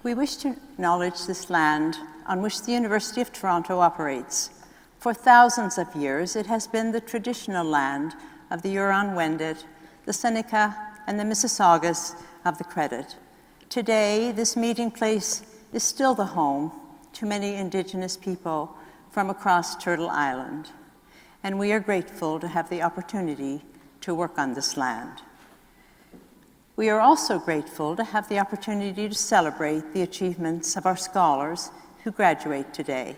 We wish to acknowledge this land on which the University of Toronto operates. For thousands of years, it has been the traditional land of the Huron-Wendat, the Seneca, and the Mississaugas of the Credit. Today, this meeting place is still the home to many Indigenous people from across Turtle Island, and we are grateful to have the opportunity to work on this land. We are also grateful to have the opportunity to celebrate the achievements of our scholars who graduate today.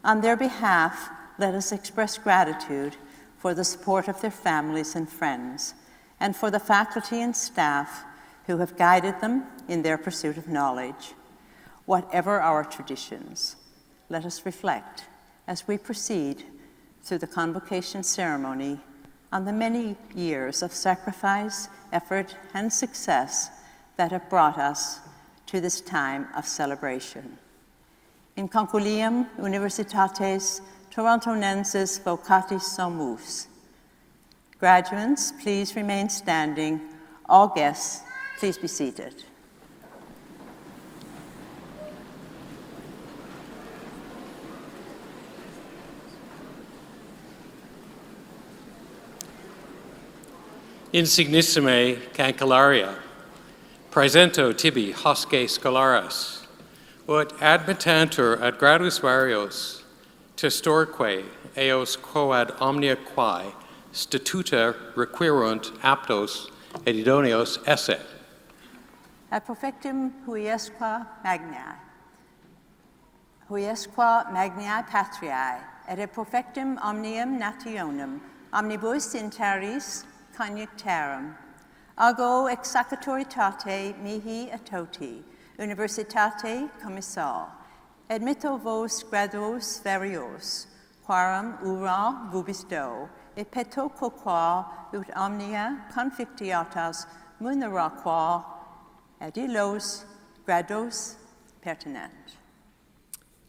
On their behalf, let us express gratitude for the support of their families and friends, and for the faculty and staff who have guided them in their pursuit of knowledge. Whatever our traditions, let us reflect as we proceed through the convocation ceremony on the many years of sacrifice, effort, and success that have brought us to this time of celebration. In concilium universitates torontonenses vocatis sumus. Graduates, please remain standing. All guests, please be seated. Insignissime cancellaria, praesento tibi hosce scholaris, ut admittantur ad gradus varios, testorque eos quoad omnia quae statuta requirunt aptos et idoneos esse. Ad profectum huiesque magnae patriae, et ad profectum omnium nationum, omnibus in terris coniunctarum. Ago exacatoritate mihi atoti, universitate commissar, admitto vos graduos varios, quarum ura vobis do, et peto quoqua ut omnia confictiatas munera qua, et illos grados pertinent.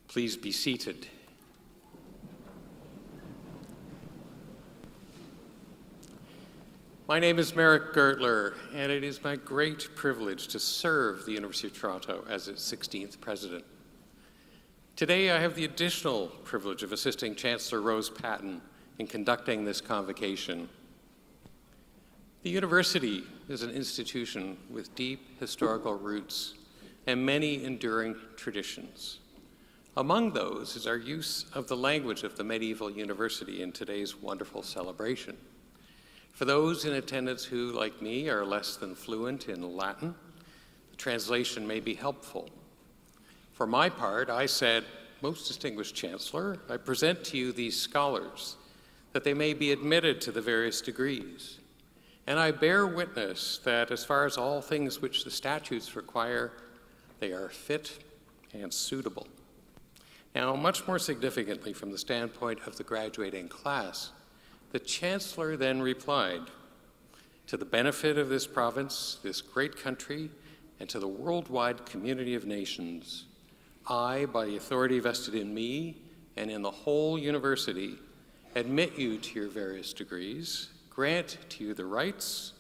Please be seated. My name is Merrick Gertler, and it is my great privilege to serve the University of Toronto as its 16th president. Today, I have the additional privilege of assisting Chancellor Rose Patten in conducting this convocation. The university is an institution with deep historical roots and many enduring traditions. Among those is our use of the language of the medieval university in today's wonderful celebration. For those in attendance who, like me, are less than fluent in Latin, the translation may be helpful. For my part, I said, "Most distinguished Chancellor, I present to you these scholars, that they may be admitted to the various degrees. And I bear witness that as far as all things which the statutes require, they are fit and suitable." Now, much more significantly from the standpoint of the graduating class, the Chancellor then replied, "To the benefit of this province, this great country, and to the worldwide community of nations, I, by the authority vested in me and in the whole university, admit you to your various degrees, grant to you the rights,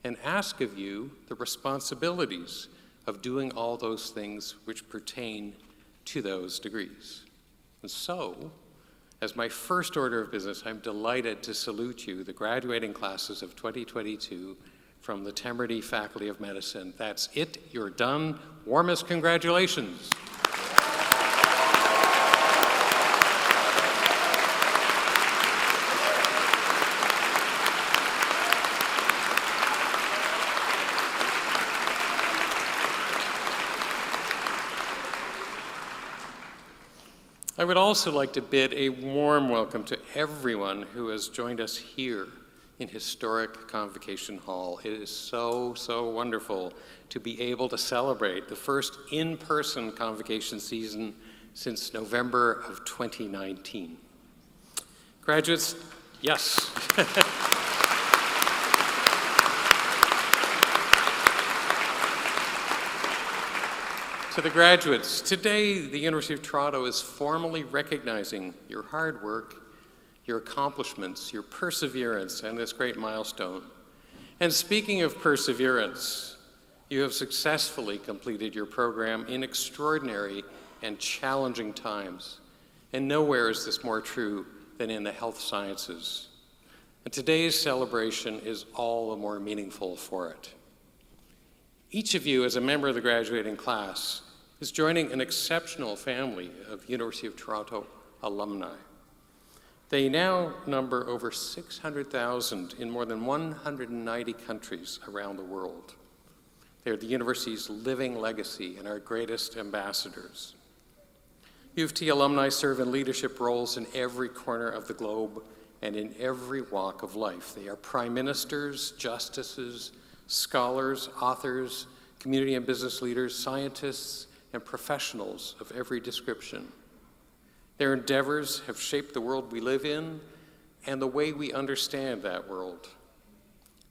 and ask of you the responsibilities of doing all those things which pertain to those degrees." And so, as my first order of business, I'm delighted to salute you, the graduating classes of 2022 from the Temerity Faculty of Medicine. That's it, you're done. Warmest congratulations. I would also like to bid a warm welcome to everyone who has joined us here in historic Convocation Hall. It is so, so wonderful to be able to celebrate the first in-person convocation season since November of 2019. Graduates, yes. To the graduates, today the University of Toronto is formally recognizing your hard work, your accomplishments, your perseverance, and this great milestone. And speaking of perseverance, You have successfully completed your program in extraordinary and challenging times, and nowhere is this more true than in the health sciences. And today's celebration is all the more meaningful for it. Each of you, as a member of the graduating class, is joining an exceptional family of University of Toronto alumni. They now number over 600,000 in more than 190 countries around the world. They are the university's living legacy and our greatest ambassadors. U of T alumni serve in leadership roles in every corner of the globe and in every walk of life. They are prime ministers, justices, scholars, authors, community and business leaders, scientists, and professionals of every description. Their endeavors have shaped the world we live in and the way we understand that world.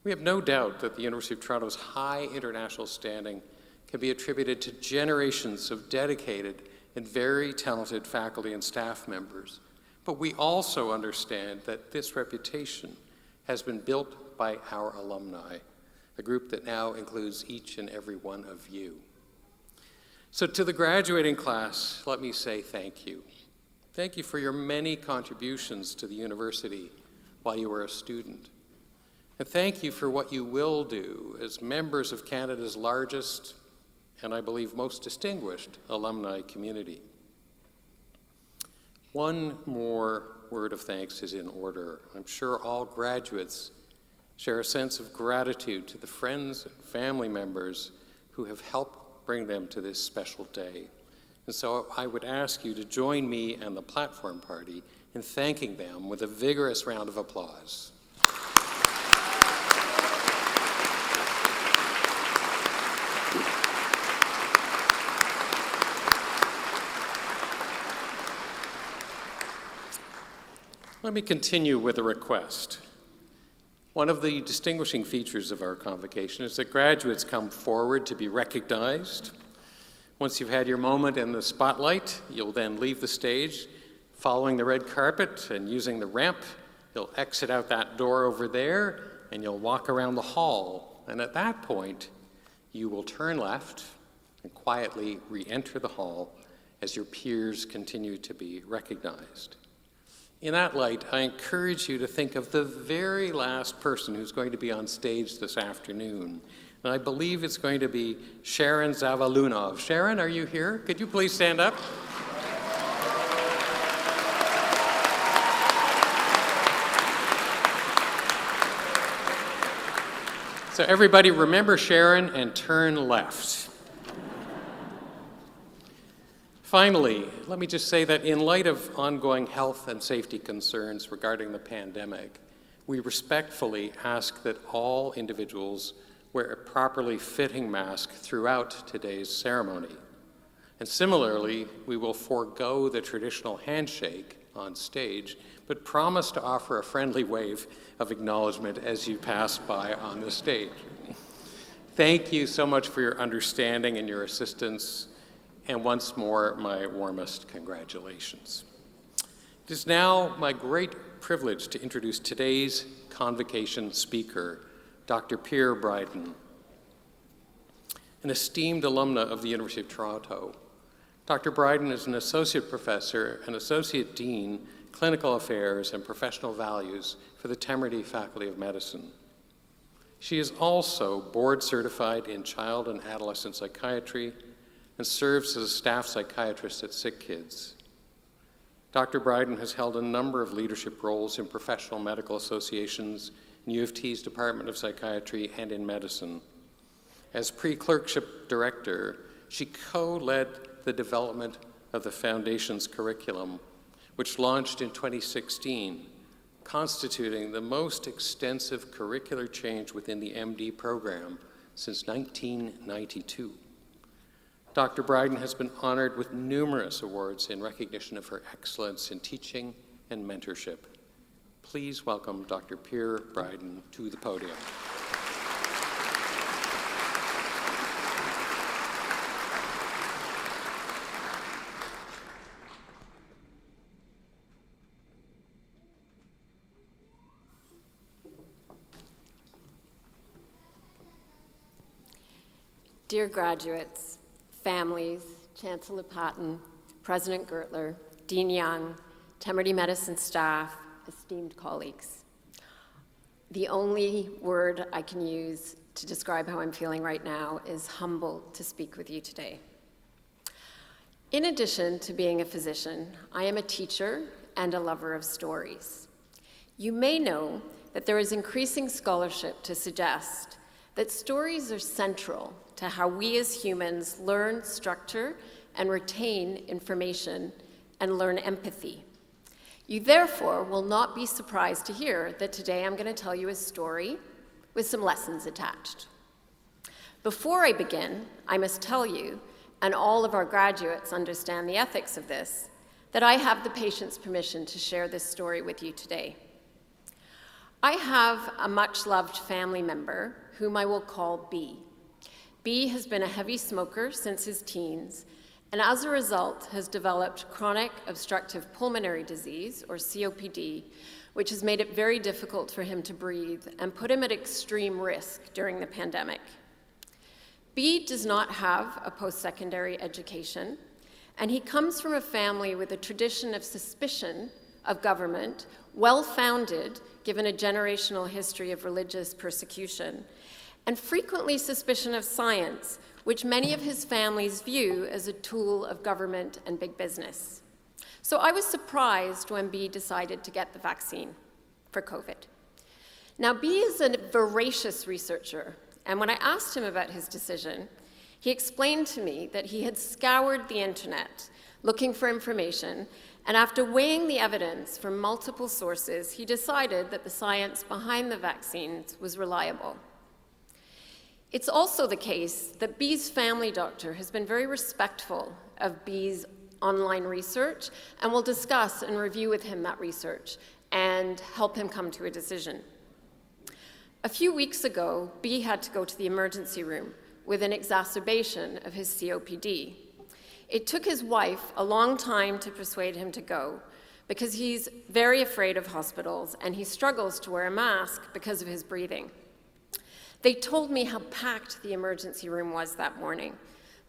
We have no doubt that the University of Toronto's high international standing can be attributed to generations of dedicated and very talented faculty and staff members. But we also understand that this reputation has been built by our alumni, a group that now includes each and every one of you. So to the graduating class, let me say thank you. Thank you for your many contributions to the university while you were a student. And thank you for what you will do as members of Canada's largest and I believe most distinguished alumni community. One more word of thanks is in order. I'm sure all graduates share a sense of gratitude to the friends and family members who have helped bring them to this special day. And so I would ask you to join me and the platform party in thanking them with a vigorous round of applause. Let me continue with a request. One of the distinguishing features of our convocation is that graduates come forward to be recognized. Once you've had your moment in the spotlight, you'll then leave the stage, following the red carpet and using the ramp. You'll exit out that door over there, and you'll walk around the hall. And at that point, you will turn left and quietly re-enter the hall as your peers continue to be recognized. In that light, I encourage you to think of the very last person who's going to be on stage this afternoon. And I believe it's going to be Sharon Zavalunov. Sharon, are you here? Could you please stand up? So everybody remember Sharon and turn left. Finally, let me just say that in light of ongoing health and safety concerns regarding the pandemic, we respectfully ask that all individuals wear a properly fitting mask throughout today's ceremony. And similarly, we will forego the traditional handshake on stage, but promise to offer a friendly wave of acknowledgement as you pass by on the stage. Thank you so much for your understanding and your assistance. And once more, my warmest congratulations. It is now my great privilege to introduce today's convocation speaker, Dr. Peer Bryden, an esteemed alumna of the University of Toronto. Dr. Bryden is an associate professor and associate dean, clinical affairs and professional values for the Temerity Faculty of Medicine. She is also board certified in child and adolescent psychiatry and serves as a staff psychiatrist at SickKids. Dr. Bryden has held a number of leadership roles in professional medical associations, in U of T's Department of Psychiatry, and in medicine. As pre-clerkship director, she co-led the development of the Foundation's curriculum, which launched in 2016, constituting the most extensive curricular change within the MD program since 1992. Dr. Bryden has been honored with numerous awards in recognition of her excellence in teaching and mentorship. Please welcome Dr. Peer Bryden to the podium. dear graduates, families, Chancellor Patton, President Gertler, Dean Young, Temerity Medicine staff, esteemed colleagues. The only word I can use to describe how I'm feeling right now is humbled to speak with you today. In addition to being a physician, I am a teacher and a lover of stories. You may know that there is increasing scholarship to suggest that stories are central to how we as humans learn structure and retain information and learn empathy. You therefore will not be surprised to hear that today I'm going to tell you a story with some lessons attached. Before I begin, I must tell you, and all of our graduates understand the ethics of this, that I have the patient's permission to share this story with you today. I have a much-loved family member whom I will call B. B has been a heavy smoker since his teens, and as a result has developed chronic obstructive pulmonary disease, or COPD, which has made it very difficult for him to breathe and put him at extreme risk during the pandemic. B does not have a post-secondary education, and he comes from a family with a tradition of suspicion of government, well-founded given a generational history of religious persecution, and frequently suspicion of science, which many of his families view as a tool of government and big business. So I was surprised when B decided to get the vaccine for COVID. Now, B is a voracious researcher, and when I asked him about his decision, he explained to me that he had scoured the internet looking for information, and after weighing the evidence from multiple sources, he decided that the science behind the vaccines was reliable. It's also the case that B's family doctor has been very respectful of B's online research and will discuss and review with him that research and help him come to a decision. A few weeks ago, B had to go to the emergency room with an exacerbation of his COPD. It took his wife a long time to persuade him to go because he's very afraid of hospitals and he struggles to wear a mask because of his breathing. They told me how packed the emergency room was that morning.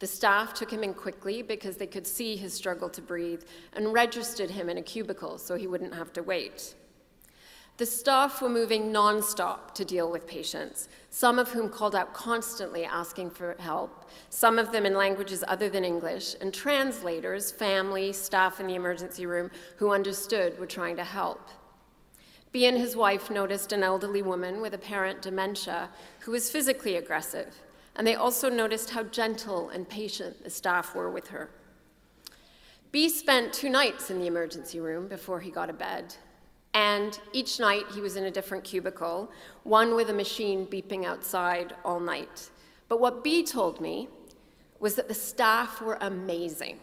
The staff took him in quickly because they could see his struggle to breathe and registered him in a cubicle so he wouldn't have to wait. The staff were moving nonstop to deal with patients, some of whom called out constantly asking for help, some of them in languages other than English, and translators, family, staff in the emergency room who understood were trying to help. B and his wife noticed an elderly woman with apparent dementia who was physically aggressive, and they also noticed how gentle and patient the staff were with her. B spent 2 nights in the emergency room before he got a bed. And each night he was in a different cubicle, one with a machine beeping outside all night. But what B told me was that the staff were amazing.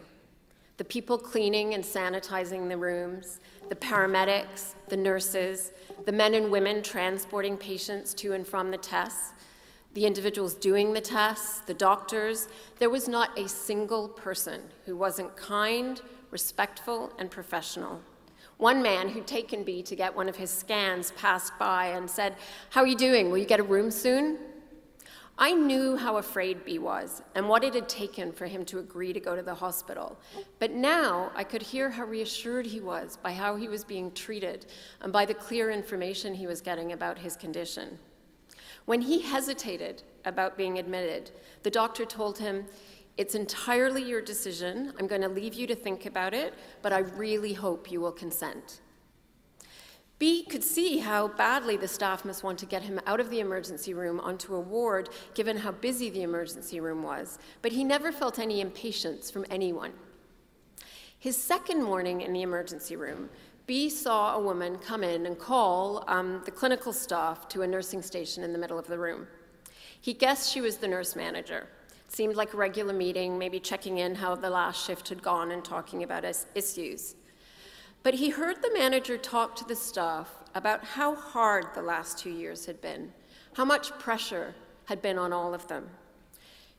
The people cleaning and sanitizing the rooms, the paramedics, the nurses, the men and women transporting patients to and from the tests, the individuals doing the tests, the doctors, there was not a single person who wasn't kind, respectful, and professional. One man who'd taken B to get one of his scans passed by and said, "How are you doing? Will you get a room soon?" I knew how afraid B was and what it had taken for him to agree to go to the hospital. But now I could hear how reassured he was by how he was being treated and by the clear information he was getting about his condition. When he hesitated about being admitted, the doctor told him, "It's entirely your decision. I'm going to leave you to think about it, but I really hope you will consent." B could see how badly the staff must want to get him out of the emergency room onto a ward, given how busy the emergency room was, but he never felt any impatience from anyone. His second morning in the emergency room, B saw a woman come in and call the clinical staff to a nursing station in the middle of the room. He guessed she was the nurse manager. Seemed like a regular meeting, maybe checking in how the last shift had gone and talking about issues. But he heard the manager talk to the staff about how hard the last 2 years had been, how much pressure had been on all of them.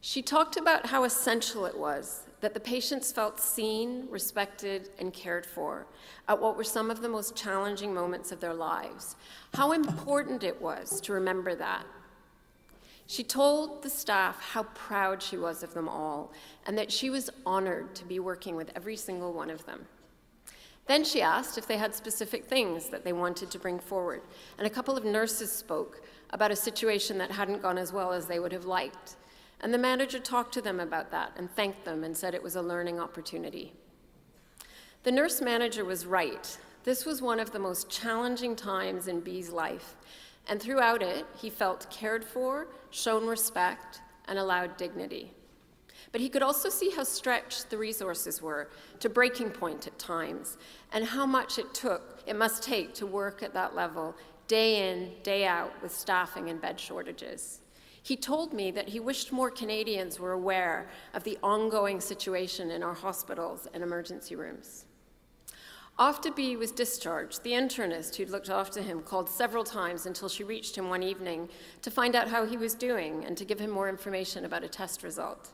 She talked about how essential it was that the patients felt seen, respected, and cared for at what were some of the most challenging moments of their lives, how important it was to remember that. She told the staff how proud she was of them all and that she was honored to be working with every single one of them. Then she asked if they had specific things that they wanted to bring forward, and a couple of nurses spoke about a situation that hadn't gone as well as they would have liked. And the manager talked to them about that and thanked them and said it was a learning opportunity. The nurse manager was right. This was one of the most challenging times in B's life, and throughout it, he felt cared for, shown respect, and allowed dignity. But he could also see how stretched the resources were to breaking point at times, and how much it must take to work at that level, day in, day out, with staffing and bed shortages. He told me that he wished more Canadians were aware of the ongoing situation in our hospitals and emergency rooms. After B was discharged, the internist who'd looked after him called several times until she reached him one evening to find out how he was doing and to give him more information about a test result.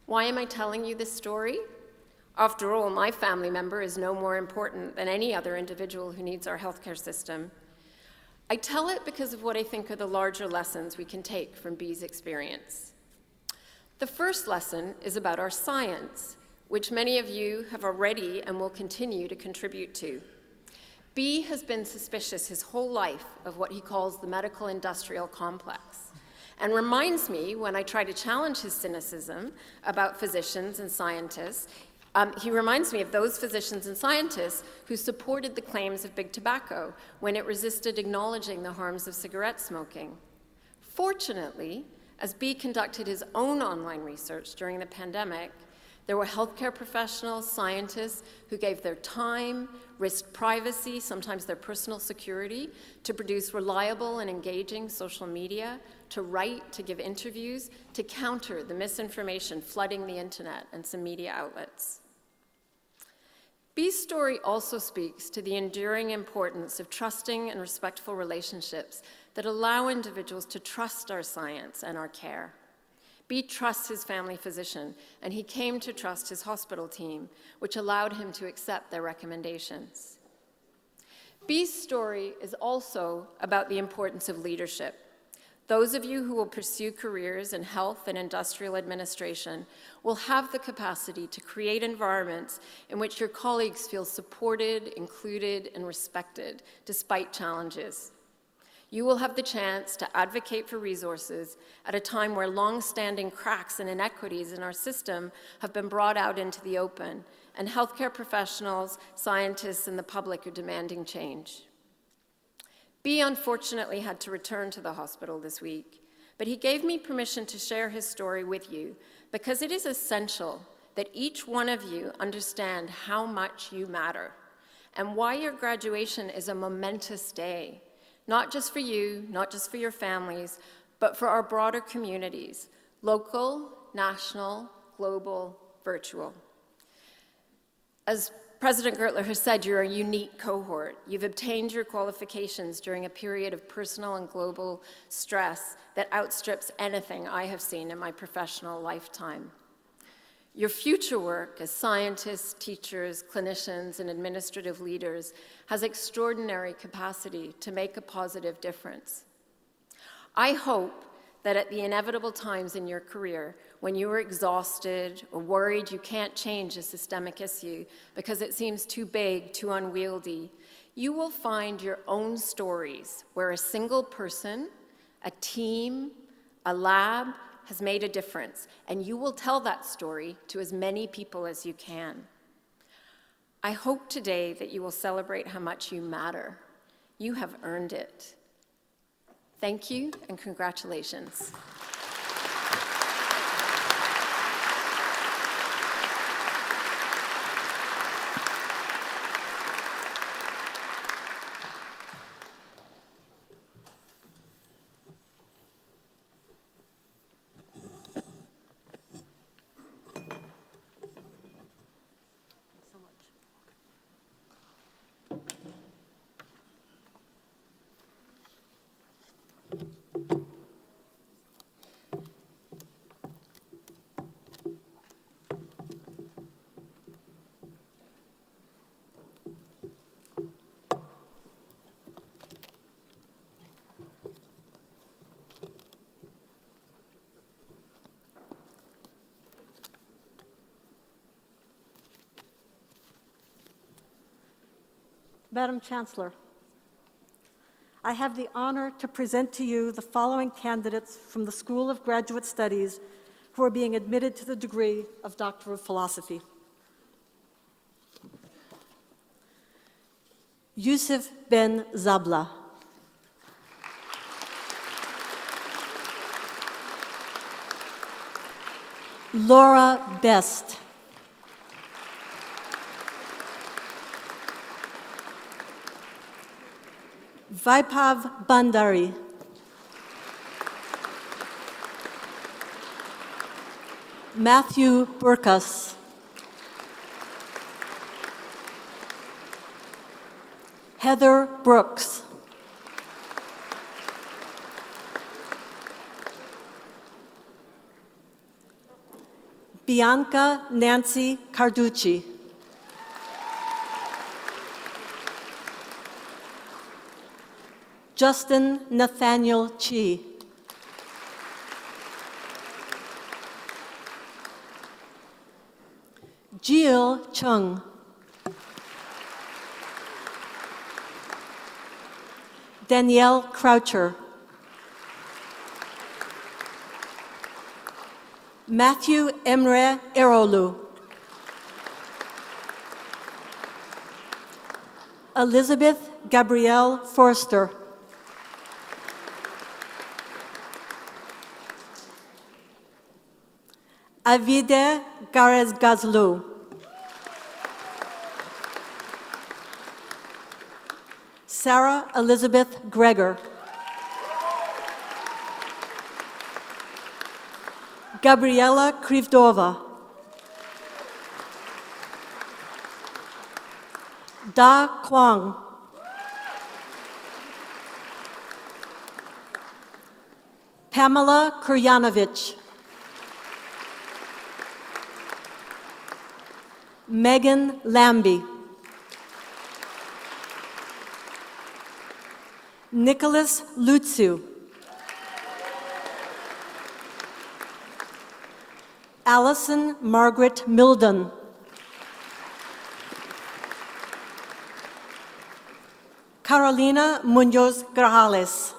Why am I telling you this story? After all, my family member is no more important than any other individual who needs our healthcare system. I tell it because of what I think are the larger lessons we can take from B's experience. The first lesson is about our science, which many of you have already and will continue to contribute to. B has been suspicious his whole life of what he calls the medical-industrial complex, and reminds me, when I try to challenge his cynicism about physicians and scientists, he reminds me of those physicians and scientists who supported the claims of big tobacco when it resisted acknowledging the harms of cigarette smoking. Fortunately, as B conducted his own online research during the pandemic, there were healthcare professionals, scientists who gave their time, risked privacy, sometimes their personal security, to produce reliable and engaging social media, to write, to give interviews, to counter the misinformation flooding the internet and some media outlets. B's story also speaks to the enduring importance of trusting and respectful relationships that allow individuals to trust our science and our care. B trusts his family physician, and he came to trust his hospital team, which allowed him to accept their recommendations. B's story is also about the importance of leadership. Those of you who will pursue careers in health and industrial administration will have the capacity to create environments in which your colleagues feel supported, included, and respected despite challenges. You will have the chance to advocate for resources at a time where long-standing cracks and inequities in our system have been brought out into the open, and healthcare professionals, scientists, and the public are demanding change. B unfortunately had to return to the hospital this week, but he gave me permission to share his story with you because it is essential that each one of you understand how much you matter and why your graduation is a momentous day. Not just for you, not just for your families, but for our broader communities, local, national, global, virtual. As President Gertler has said, you're a unique cohort. You've obtained your qualifications during a period of personal and global stress that outstrips anything I have seen in my professional lifetime. Your future work as scientists, teachers, clinicians, and administrative leaders has extraordinary capacity to make a positive difference. I hope that at the inevitable times in your career, when you are exhausted or worried you can't change a systemic issue because it seems too big, too unwieldy, you will find your own stories where a single person, a team, a lab, has made a difference, and you will tell that story to as many people as you can. I hope today that you will celebrate how much you matter. You have earned it. Thank you, and congratulations. Madam Chancellor, I have the honor to present to you the following candidates from the School of Graduate Studies who are being admitted to the degree of Doctor of Philosophy. Yusuf Ben Zabla. Laura Best. Vaibhav Bandari. Matthew Burkus. Heather Brooks. Bianca Nancy Carducci. Justin Nathaniel Chi. Jill Chung. Danielle Croucher. Matthew Emre Erolu. Elizabeth Gabrielle Forster. Avide Garez-Gazlu. Sarah Elizabeth Gregor. Gabriela Krivdova. Da Kwang. Pamela Kuryanovich. Megan Lambie. Nicholas Lutsu. Allison Margaret Milden. Carolina Munoz Grajales.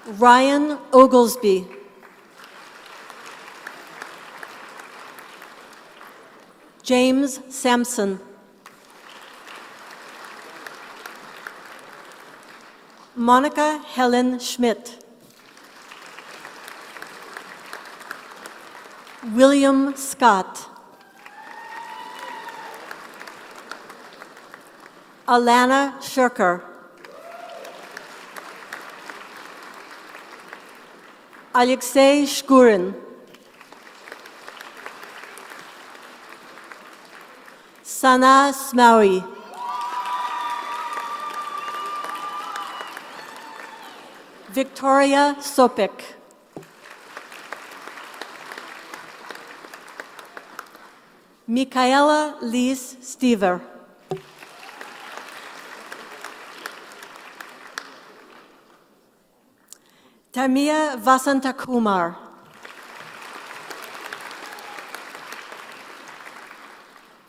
Ryan Oglesby. James Sampson. Monica Helen Schmidt. William Scott. Alana Shirker. Alexei Shkurin. Sana Smaui. Victoria Sopik. Michaela Lise Stever. Tamia Vasantakumar.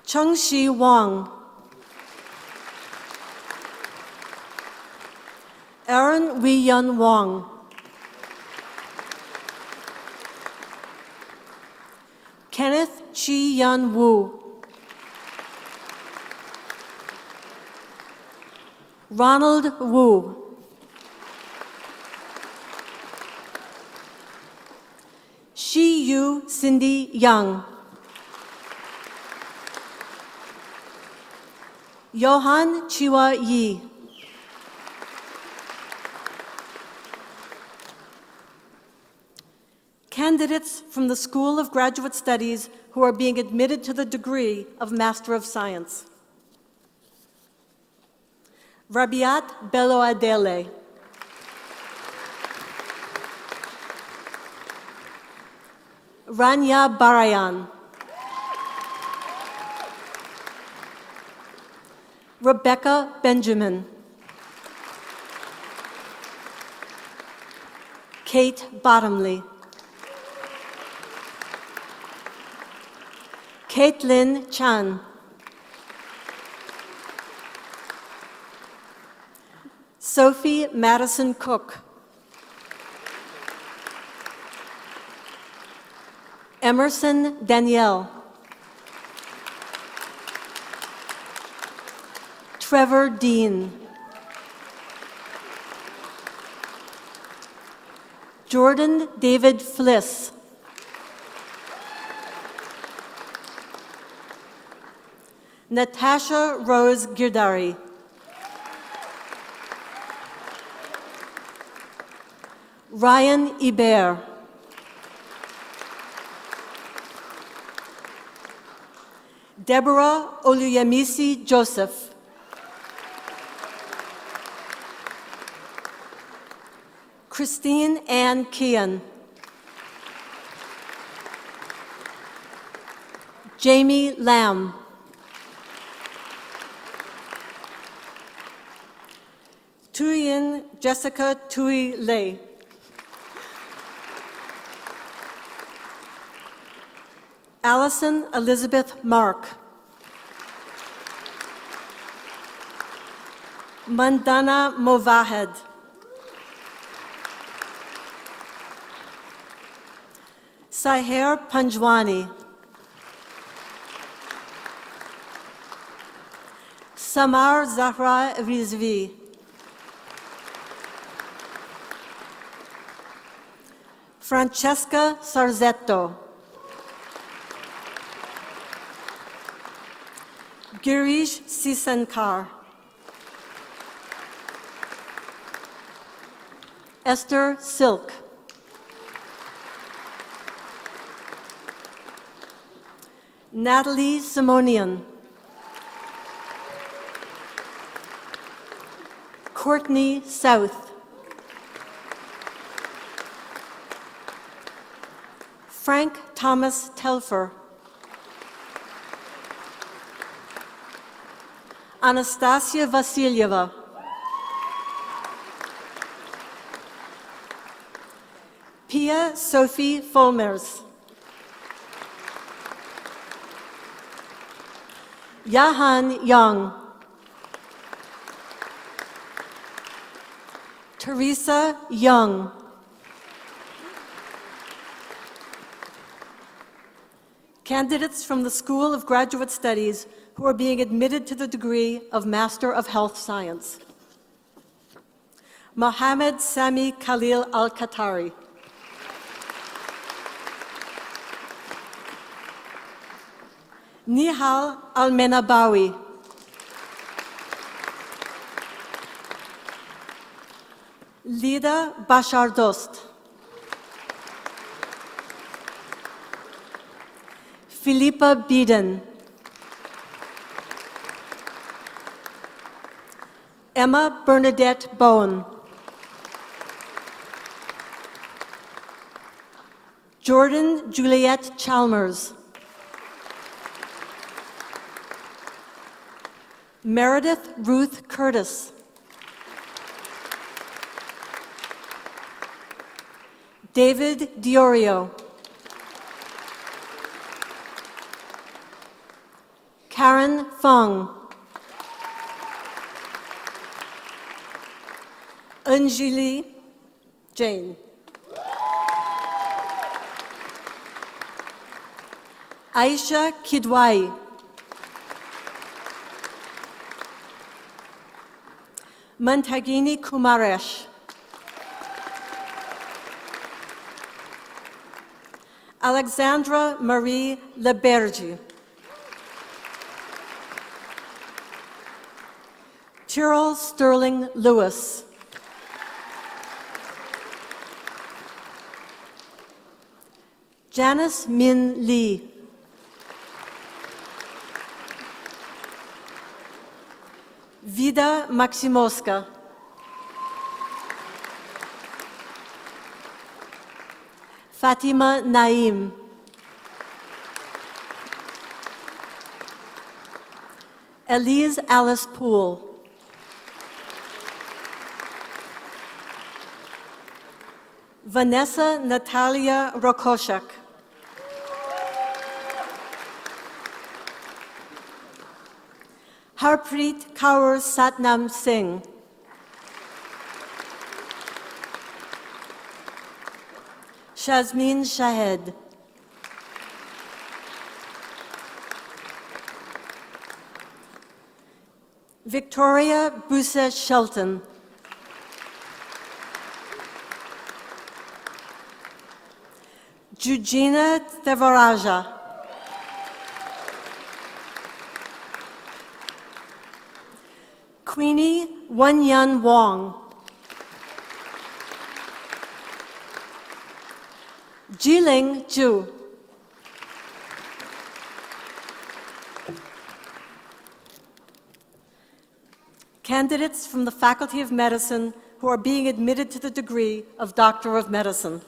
Chengxi Wang. Aaron Wee-Yun Wong. Kenneth Chi-Yun Wu. Ronald Wu. Shi-Yu Cindy Young. Johan Chiwa Yi. Candidates from the School of Graduate Studies who are being admitted to the degree of Master of Science. Rabiat Bello Adele. Rania Barayan. Rebecca Benjamin. Kate Bottomley. Caitlin Chan. Sophie Madison Cook. Emerson Danielle. Trevor Dean. Jordan David Fliss. Natasha Rose Girdari. Ryan Ibert. Deborah Oluyemisi Joseph. Christine Ann Kean. Jamie Lamb. Tuyin Jessica Tui Lei. Allison Elizabeth Mark. Mandana Movahed. Saher Panjwani. Samar Zahra Rizvi. Francesca Sarzetto. Girish Sisankar. Esther Silk. Natalie Simonian. Courtney South. Frank Thomas Telfer. Anastasia Vasilyeva. Pia Sophie Folmers. Yahan Young. Teresa Young. Candidates from the School of Graduate Studies who are being admitted to the degree of Master of Health Science. Mohammed Sami Khalil Al-Qatari. Nihal Al-Menabawi. Lida Bashardost. Philippa Beeden. Emma Bernadette Bowen. Jordan Juliet Chalmers. Meredith Ruth Curtis. David Diorio. Karen Fong. Anjali Jain. Aisha Kidwai. Mantagini Kumaresh. Alexandra Marie Lebergi. Tyrrell Sterling Lewis. Janice Min Lee. Vida Maximoska. Fatima Naim. Elise Alice Poole. Vanessa Natalia Rokoshak. Harpreet Kaur Satnam Singh. Shazmeen Shahed. Victoria Busa Shelton. Jujina Devaraja. Queenie Wanyan Wong. Jiling Zhu. Candidates from the Faculty of Medicine who are being admitted to the degree of Doctor of Medicine.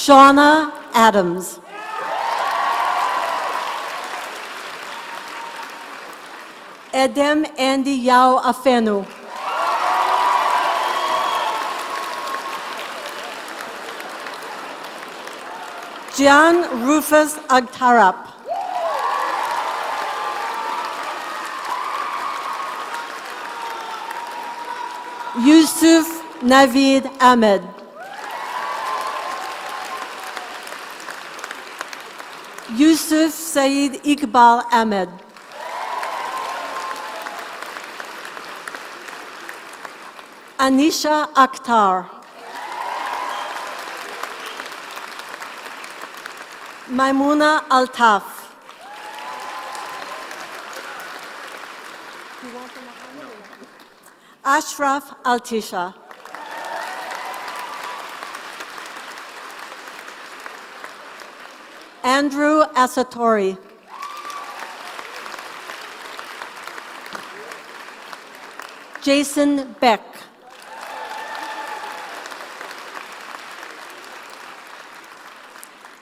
Shauna Adams. Edem Andy Yao Afenu. Gian Rufus Agtarap. Yusuf Naveed Ahmed. Yusuf Saeed Iqbal Ahmed. Anisha Akhtar. Maimuna Altaf. Ashraf Altisha. Andrew Asatori. Jason Beck.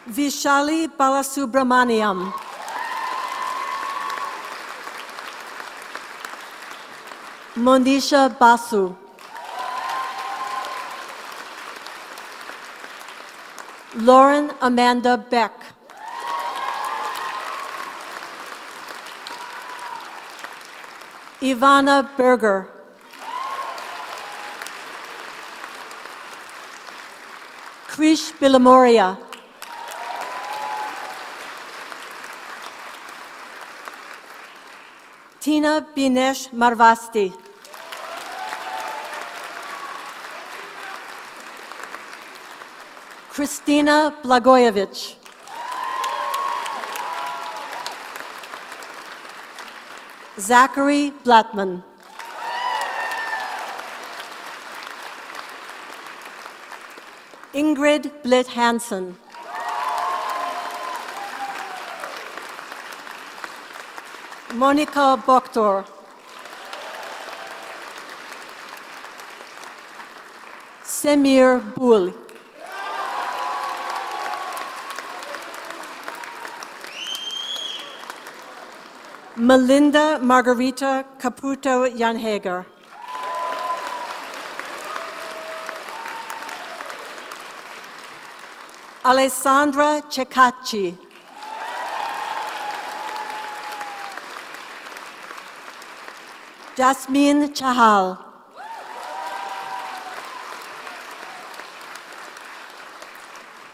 Vishali Balasubramaniam. Monisha Basu. Lauren Amanda Beck. Ivana Berger. Krish Bilamoria. Tina Binesh Marvasti. Christina Blagojevich. Zachary Blattman. Ingrid Blitt Hansen. Monica Boktor. Semir Bul. Melinda Margarita Caputo Janhager. Alessandra Cecacci. Jasmine Chahal.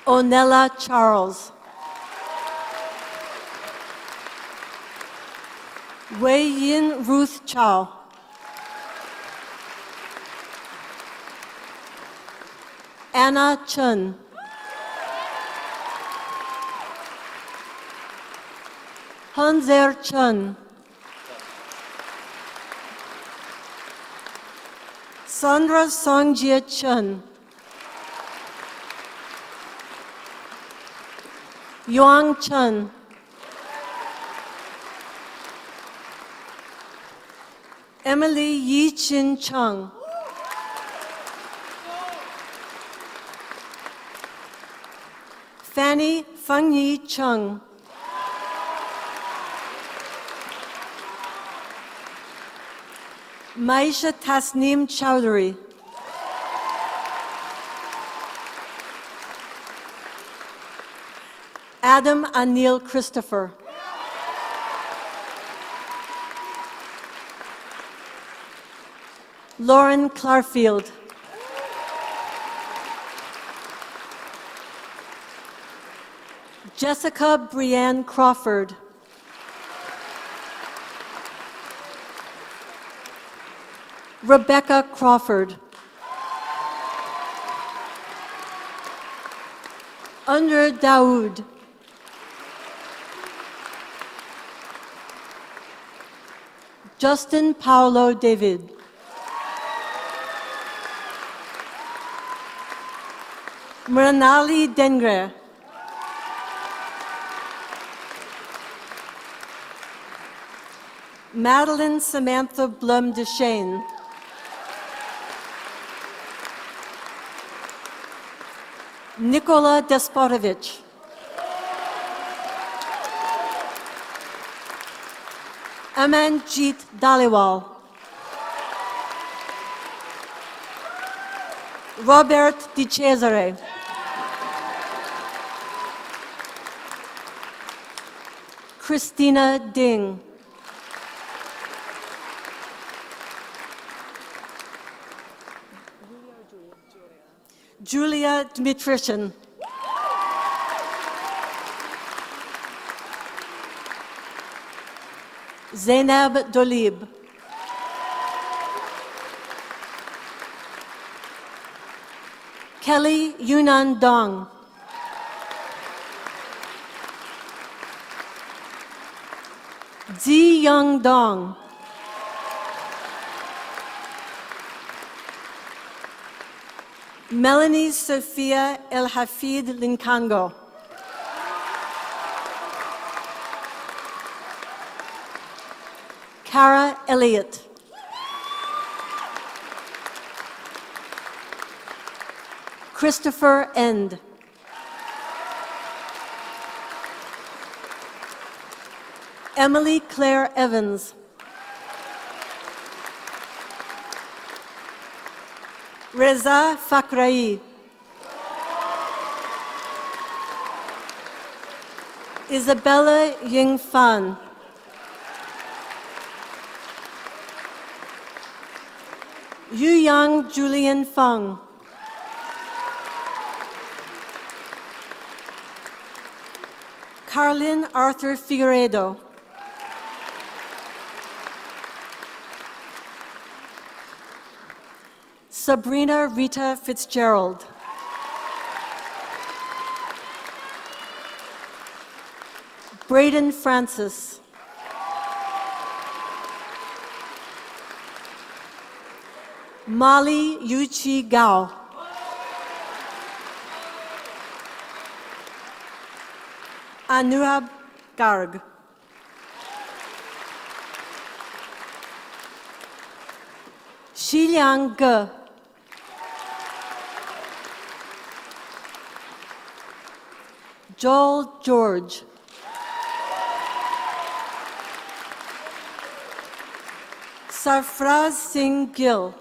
Onella Charles. Wei Yin Ruth Chow. Anna Chun. Hanzer Chun. Sandra Songjie Chun. Yuang Chun. Emily Yi Chin Chung. Fanny Fengyi Chung. Maisha Tasneem Chowdhury. Adam Anil Christopher. Lauren Clarfield. Jessica Brianne Crawford. Rebecca Crawford. Under Daoud. Justin Paulo David. Mranali Dengre. Madeline Samantha Blum Deshane. Nikola Despodovich. Amanjeet Dhaliwal. Robert Di Cesare. Christina Ding. Julia Dmitrician. Zainab Dolib. Kelly Yunan Dong. Zi Young Dong. Melanie Sophia El Hafid Linkango. Kara Elliott. Christopher End. Emily Claire Evans. Reza Fakrai. Isabella Ying Fan. Yu Yang Julian Feng. Carlin Arthur Figueredo. Sabrina Rita Fitzgerald. Braden Francis. Molly Yuchi Gao. Anurag Garg. Xiliang Ge. Joel George. Sarfraz Singh Gill.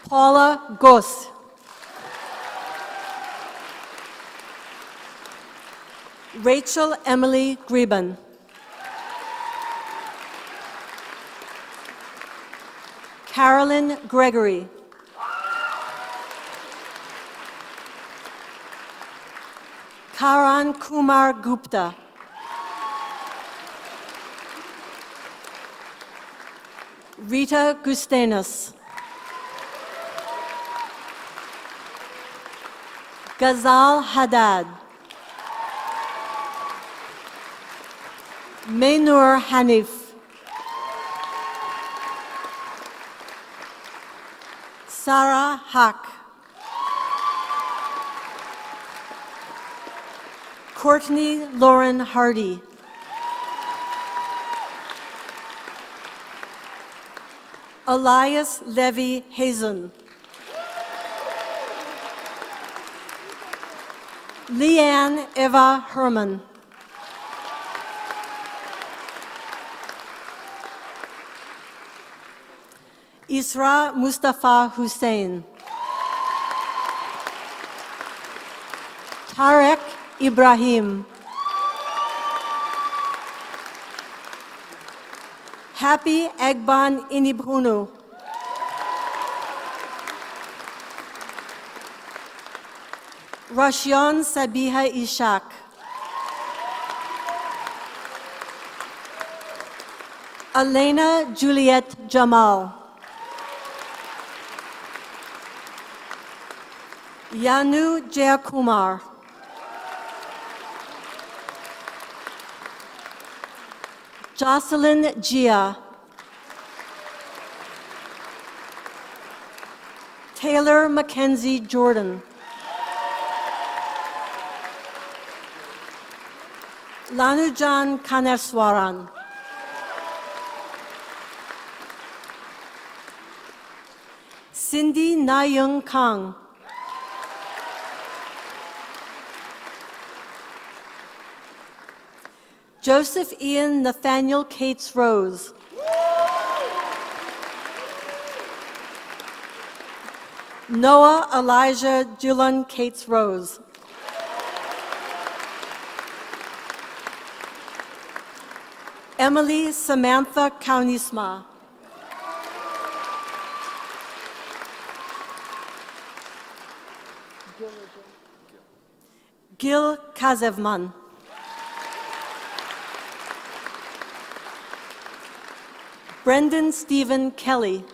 Paula Goss. Rachel Emily Greben. Carolyn Gregory. Karan Kumar Gupta. Rita Gustenas. Ghazal Haddad. Mainur Hanif. Sarah Hack. Courtney Lauren Hardy. Elias Levy Hazen. Leanne Eva Herman. Isra Mustafa Hussein. Tarek Ibrahim. Happy Egban Inibhunu. Rashion Sabiha Ishak. Elena Juliet Jamal. Yanu Jayakumar. Jocelyn Gia. Taylor Mackenzie Jordan. Lanujan Kaneswaran. Cindy Nayung Kang. Joseph Ian Nathaniel Cates Rose. Noah Elijah Julian Cates Rose. Emily Samantha Kaunisma. Gil Kazevman. Brendan Stephen Kelly.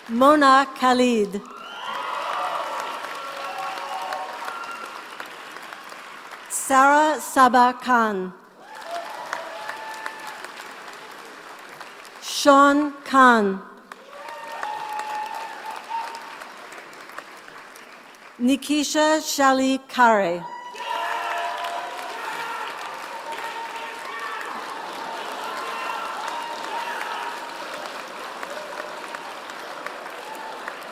Mona Khalid. Sarah Saba Khan. Sean Khan. Nikisha Shali Kare.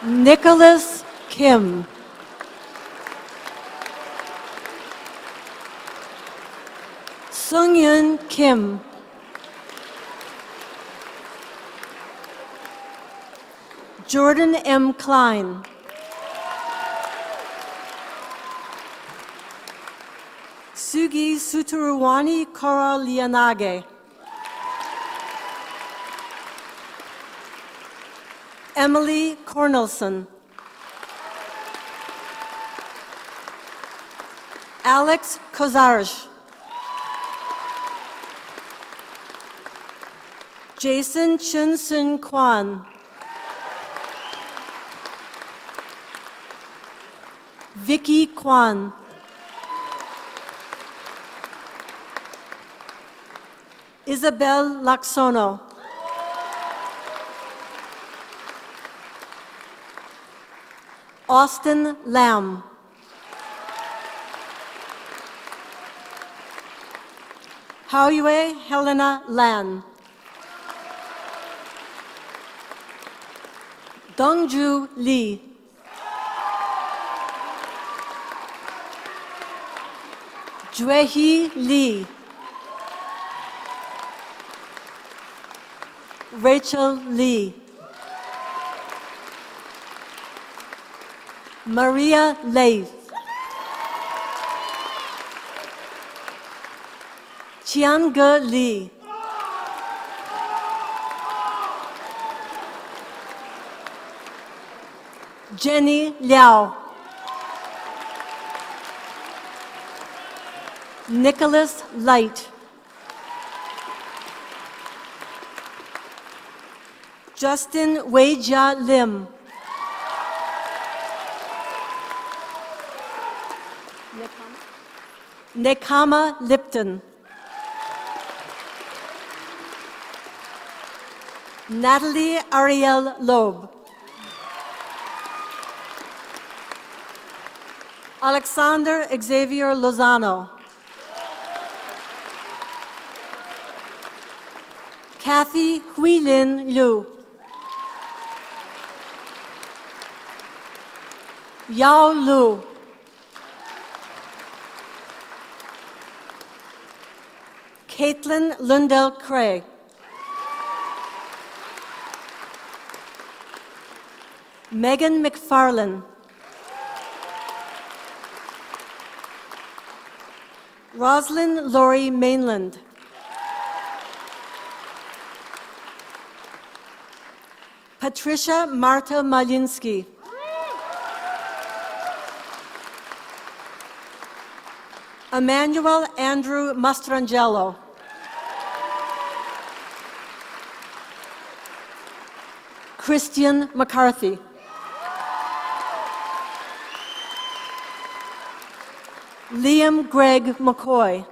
Nicholas Kim. Sungyun Kim. Jordan M. Klein. Sugi Suturuwani Kora Lianage. Emily Cornelson. Alex Kozarish. Jason Chun-Sun Kwan. Vicky Kwan. Isabel Laksono. Austin Lamb. Haoyue Helena Lan. Dongju Lee. Juehi Lee. Rachel Lee. Maria Leith. Chianga Lee. Jenny Liao. Nicholas Light. Justin Weijia Lim. Nekama Lipton. Natalie Ariel Loeb. Alexander Xavier Lozano. Kathy Huilin Liu. Yao Lu. Caitlin Lundell Cray. Megan McFarlane. Roslyn Laurie Mainland. Patricia Marta Malinsky. Emmanuel Andrew Mastrangelo. Christian McCarthy. Liam Greg McCoy.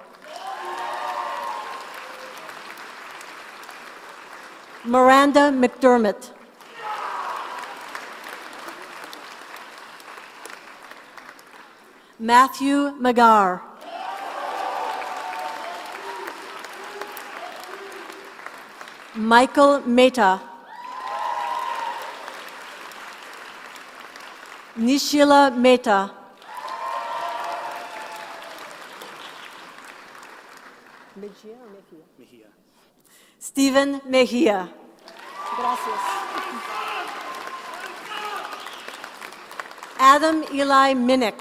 Miranda McDermott. Matthew Magar. Michael Mehta. Nishila Mehta. Stephen Mejia. Gracias. Adam Eli Minnick.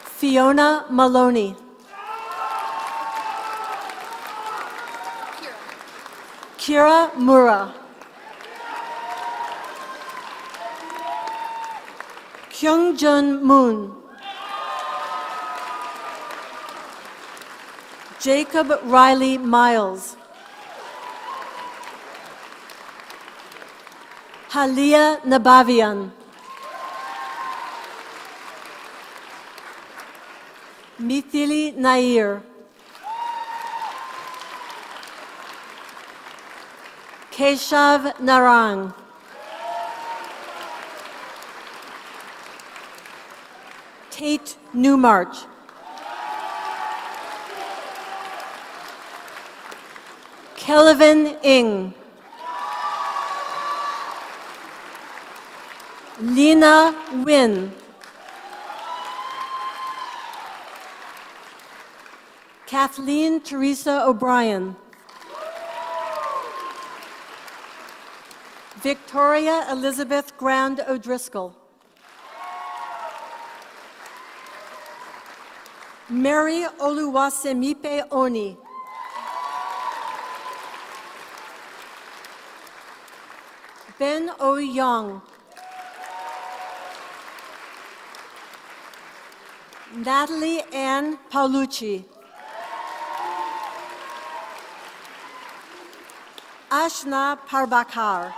Fiona Maloney. Kira Mura. Kyungjun Moon. Jacob Riley Miles. Halia Nabavian. Mithili Nair. Keshav Narang. Tate Newmarch. Kelvin Ng. Lena Wynn. Kathleen Teresa O'Brien. Victoria Elizabeth Grand O'Driscoll. Mary Oluwasemipe Oni. Ben O. Young. Natalie Ann Paolucci. Ashna Parbakar.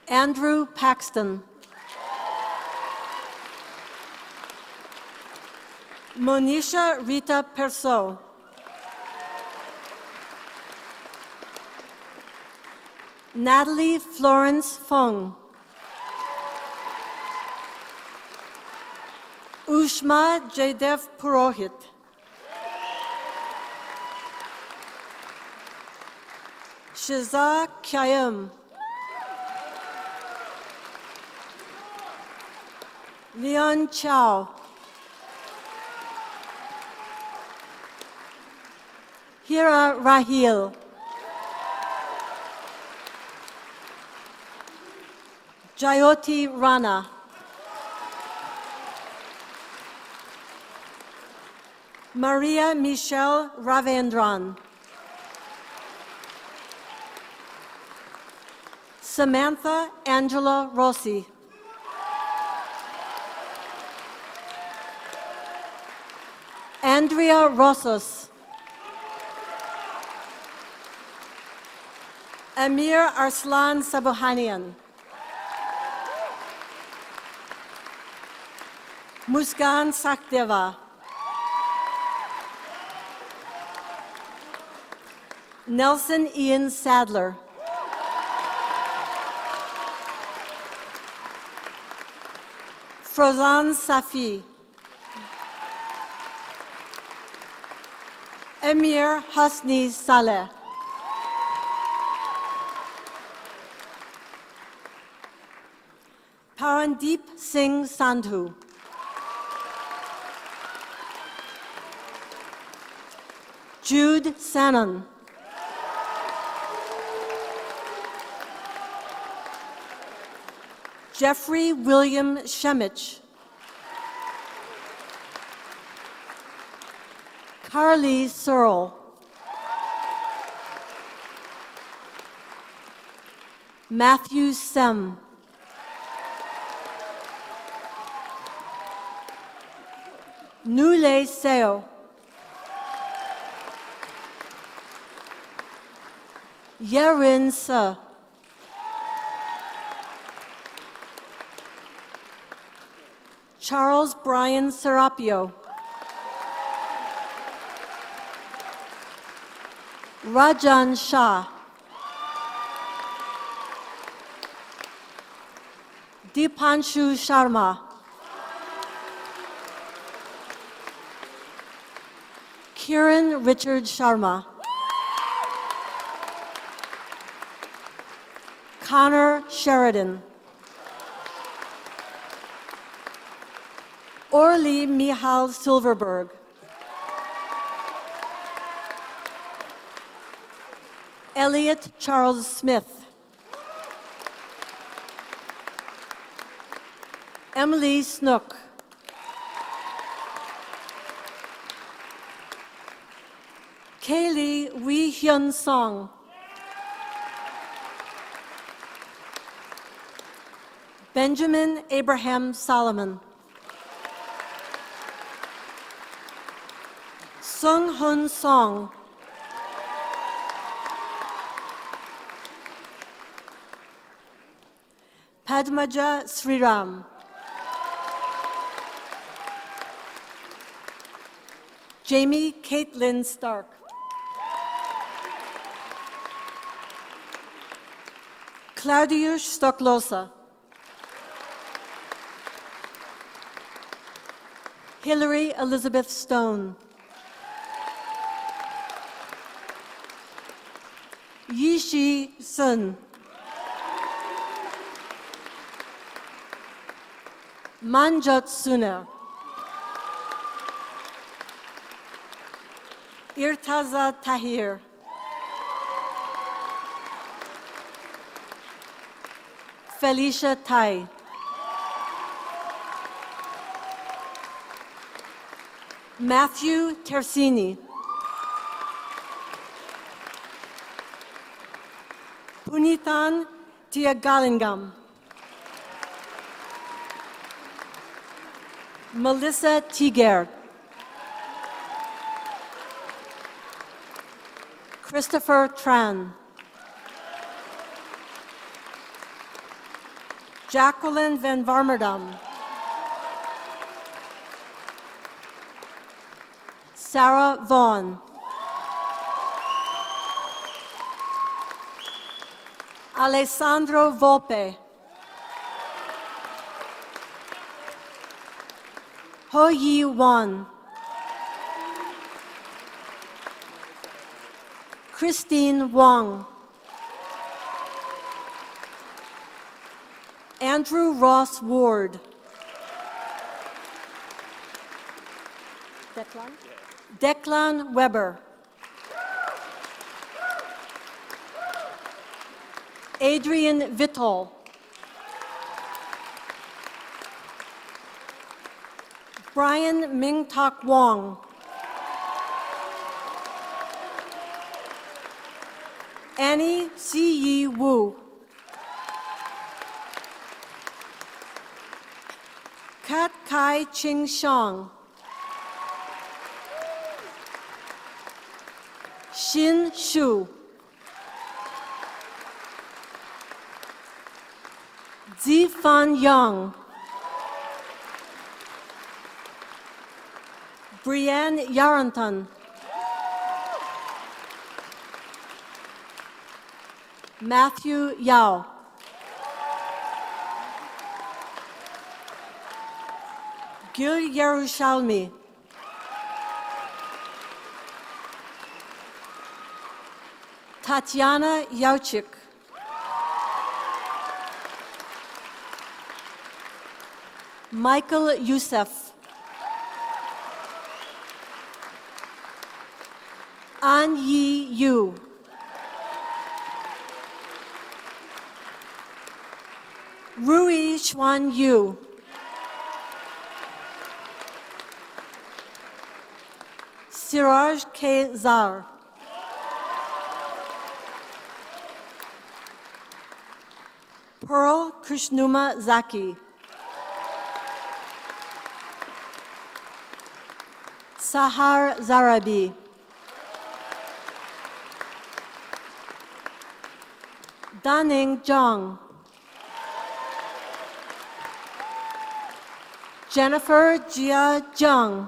Andrew Paxton. Monisha Rita Perso. Natalie Florence Fung. Ushma Jaidev Purohit. Shiza Kyaim. Leon Chow. Hira Rahil. Jayoti Rana. Maria Michelle Ravendran. Samantha Angela Rossi. Andrea Rossos. Amir Arslan Sabuhanian. Muskan Sakdeva. Nelson Ian Sadler. Frozan Safi. Emir Hasni Saleh. Parandeep Singh Sandhu. Jude Sanon. Jeffrey William Shemich. Carly Searle. Matthew Sem. Nule Seo. Yerin Se. Charles Brian Serapio. Rajan Shah. Deepanshu Sharma. Kiran Richard Sharma. Connor Sheridan. Orly Mihal Silverberg. Elliot Charles Smith. Emily Snook. Kaylee Wee Hyun Song. Benjamin Abraham Solomon. Sung Hun Song. Padmaja Sriram. Jamie Caitlin Stark. Claudius Stoklosa. Hillary Elizabeth Stone. Yishi Sun. Manjot Suner. Irtaza Tahir. Felicia Tai. Matthew Tersini. Punithan Tiagalingam. Melissa Tiger. Christopher Tran. Jacqueline Van Varmerdam. Sarah Vaughn. Alessandro Volpe. Ho Yi Wan. Christine Wong. Andrew Ross Ward. Declan? Declan Weber. Adrian Vittol. Brian Ming-Tak Wong. Annie Si-Yi Wu. Kat Kai Ching Shang. Xin Shu. Zifan Yang. Brianne Yaranton. Matthew Yao. Gil Yerushalmi. Tatiana Yauchik. Michael Youssef. An Yi Yu. Rui Xuan Yu. Siraj K. Zar. Pearl Krishnuma Zaki. Sahar Zarabi. Daning Zhang. Jennifer Jia Zhang.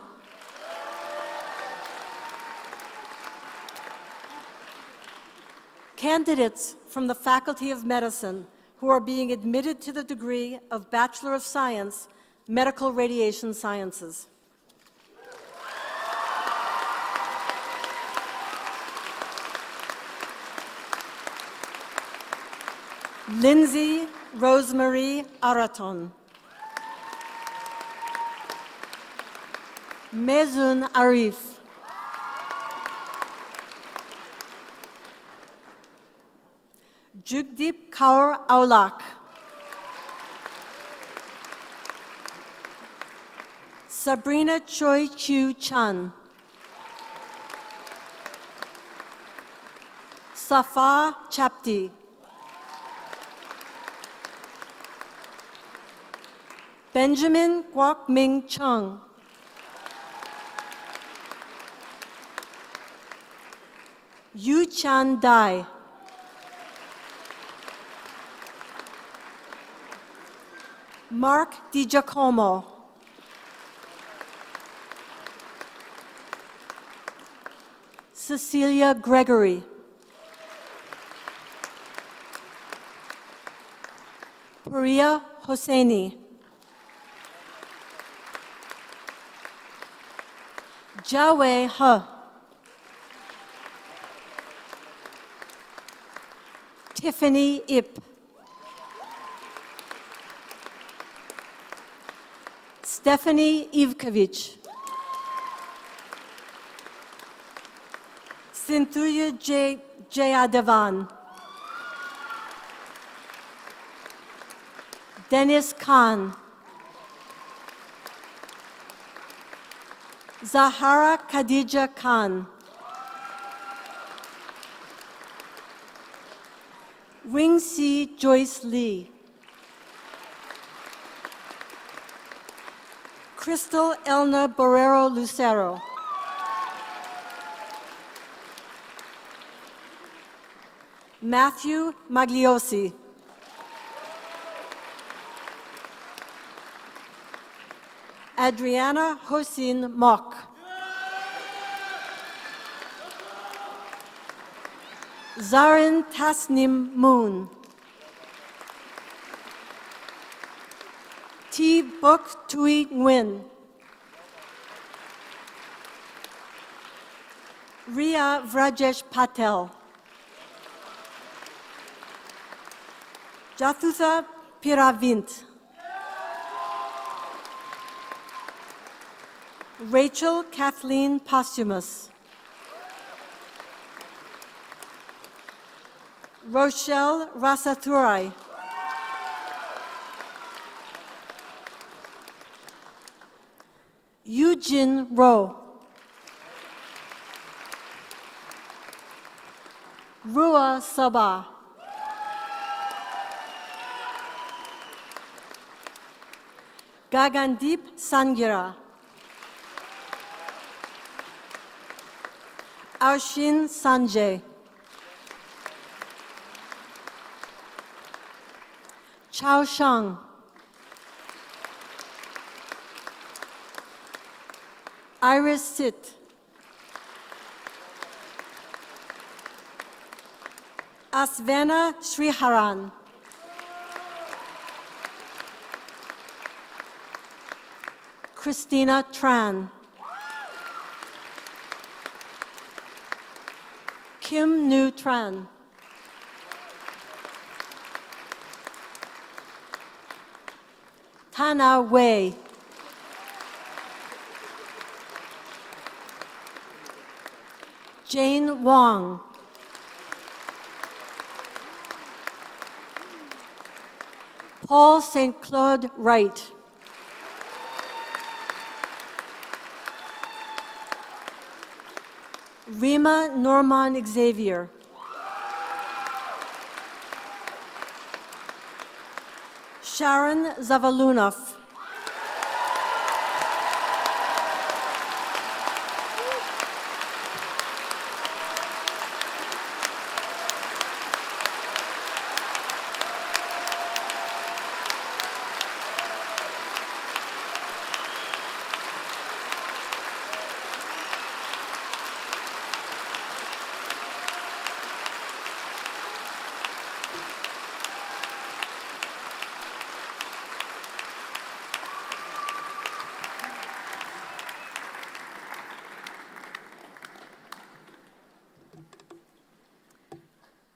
Candidates from the Faculty of Medicine who are being admitted to the degree of Bachelor of Science, Medical Radiation Sciences. Lindsay Rosemarie Araton. Mezun Arif. Jugdeep Kaur Aulak. Sabrina Choi Chu Chan. Safa Chapti. Benjamin Kwok Ming Chung. Yu Chan Dai. Mark DiGiacomo. Cecilia Gregory. Priya Hosseini. Jiawei He. Tiffany Ip. Stephanie Ivkovich. Cynthia Jayadevan. Dennis Khan. Zahara Khadija Khan. Wingsi Joyce Lee. Crystal Elna Borrero Lucero. Matthew Magliosi. Adriana Hosin Mock. Zarin Tasnim Moon. T. Buk Tui Nguyen. Ria Vrajesh Patel. Jathutha Piravint. Rachel Kathleen Posthumus. Rochelle Rasathurai. Eugene Rowe. Rua Sabah. Gagandeep Sangira. Arshin Sanjay. Chao Shang. Iris Sit. Asvena Sriharan. Christina Tran. Kim Nu Tran. Tana Wei. Jane Wong. Paul St. Claude Wright. Rima Norman Xavier. Sharon Zavalunov.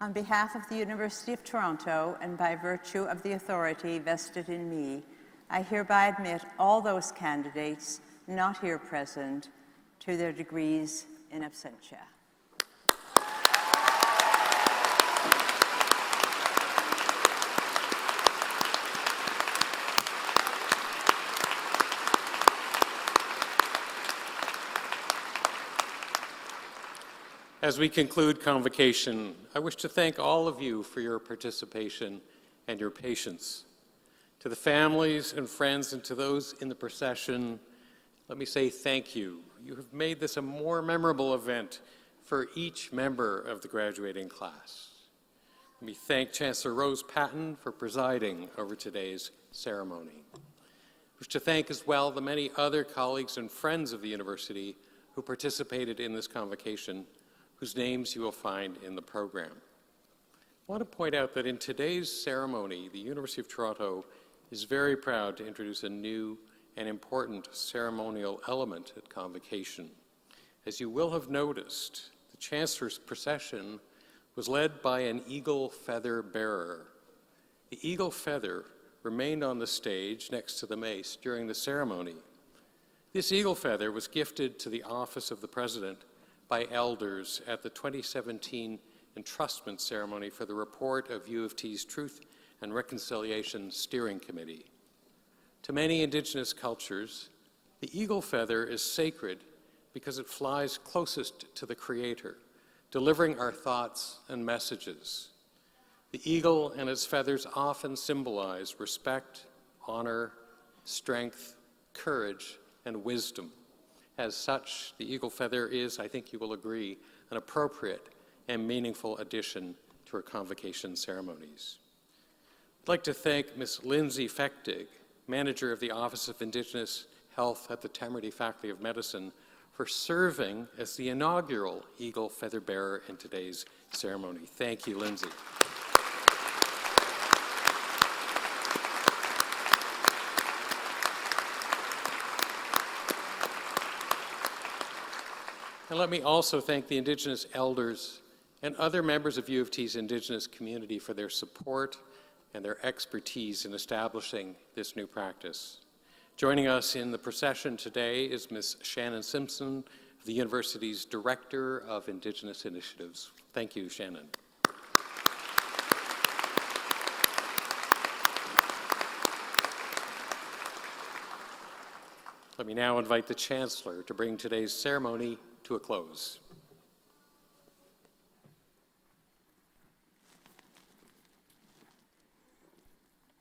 On behalf of the University of Toronto and by virtue of the authority vested in me, I hereby admit all those candidates not here present to their degrees in absentia. As we conclude convocation, I wish to thank all of you for your participation and your patience. To the families and friends and to those in the procession, let me say thank you. You have made this a more memorable event for each member of the graduating class. Let me thank Chancellor Rose Patton for presiding over today's ceremony. I wish to thank as well the many other colleagues and friends of the university who participated in this convocation, whose names you will find in the program. I want to point out that in today's ceremony, the University of Toronto is very proud to introduce a new and important ceremonial element at convocation. As you will have noticed, the Chancellor's procession was led by an eagle feather bearer. The eagle feather remained on the stage next to the mace during the ceremony. This eagle feather was gifted to the office of the President by elders at the 2017 entrustment ceremony for the report of U of T's Truth and Reconciliation Steering Committee. To many Indigenous cultures, the eagle feather is sacred because it flies closest to the Creator, delivering our thoughts and messages. The eagle and its feathers often symbolize respect, honor, strength, courage, and wisdom. As such, the eagle feather is, I think you will agree, an appropriate and meaningful addition to our convocation ceremonies. I'd like to thank Ms. Lindsay Fechtig, Manager of the Office of Indigenous Health at the Tamarity Faculty of Medicine, for serving as the inaugural eagle feather bearer in today's ceremony. Thank you, Lindsay. And let me also thank the Indigenous elders and other members of U of T's Indigenous community for their support and their expertise in establishing this new practice. Joining us in the procession today is Ms. Shannon Simpson, the university's Director of Indigenous Initiatives. Thank you, Shannon. Let me now invite the Chancellor to bring today's ceremony to a close.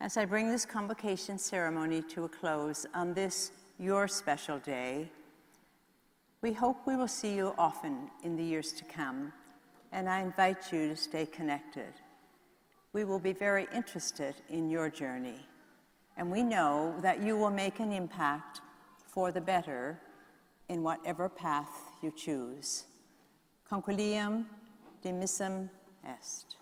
As I bring this convocation ceremony to a close on this, your special day, we hope we will see you often in the years to come, and I invite you to stay connected. We will be very interested in your journey, and we know that you will make an impact for the better in whatever path you choose. Concilium dimissum est.